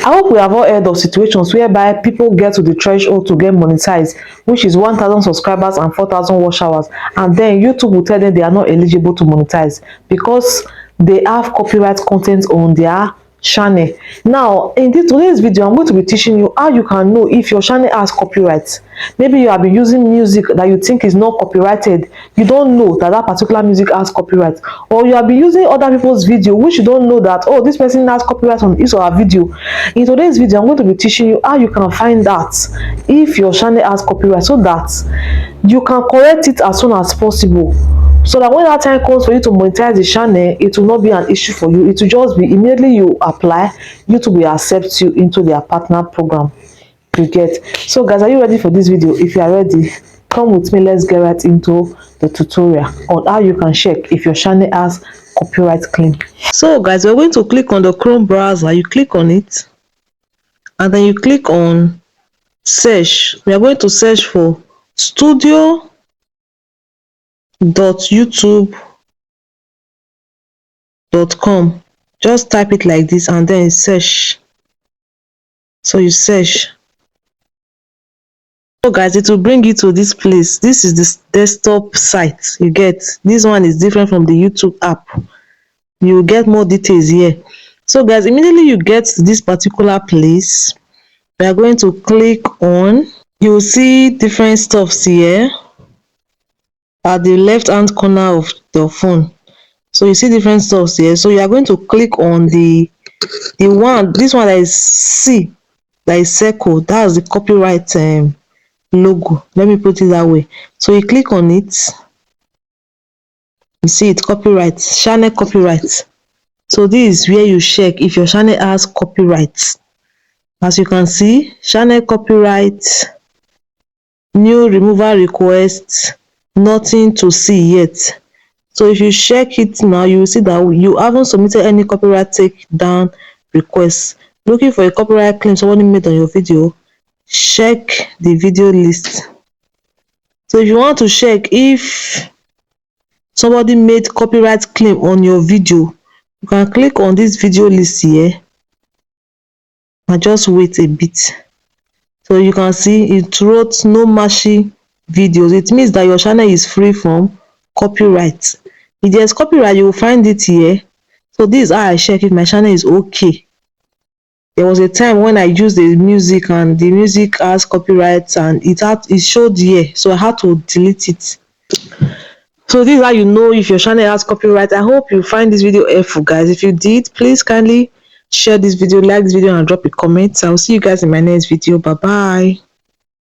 I hope we have all heard of situations whereby people get to the threshold to get monetized, which is 1,000 subscribers and 4,000 watch hours, and then YouTube will tell them they are not eligible to monetize because they have copyright content on their channel. Now, in today's video, I'm going to be teaching you how you can know if your channel has copyright. Maybe you have been using music that you think is not copyrighted. You don't know that that particular music has copyright, or you have been using other people's video which you don't know that, oh, this person has copyright on his or her video. In today's video, I'm going to be teaching you how you can find out if your channel has copyright, so that you can correct it as soon as possible, so that when that time comes for you to monetize the channel, it will not be an issue for you. It will just be immediately you apply, YouTube will accept you into their partner program. You get? So guys, are you ready for this video? If you are ready, come with me, let's get right into the tutorial on how you can check if your channel has copyright claim. So guys, we're going to click on the Chrome browser. You click on it and then you click on search. We are going to search for studio.youtube.com. Just type it like this and then search. So you search. So guys, it will bring you to this place. This is this desktop site. You get? This one is different from the YouTube app. You will get more details here. So guys, immediately you get to this particular place, we are going to click on, you will see different stuffs here at the left hand corner of your phone. So you see different stuffs here. So you are going to click on this one that is C, that is circle. That's the copyright logo. Let me put it that way. So you click on it, you see it, copyright, channel copyright. So this is where you check if your channel has copyright. As you can see, channel copyright, new removal request, nothing to see yet. So if you check it now, you will see that you haven't submitted any copyright takedown requests. Looking for a copyright claim somebody made on your video, check the video list. So if you want to check if somebody made copyright claim on your video, you can click on this video list here and just wait a bit. So you can see it wrote no matching videos. It means that your channel is free from copyright. If there's copyright, you will find it here. So this is how I check if my channel is okay. There was a time when I used the music and the music has copyright and it showed here, so I had to delete it. So this is how you know if your channel has copyright. I hope you find this video helpful, guys. If you did, please kindly share this video, like this video, and drop a comment. I'll see you guys in my next video. Bye bye.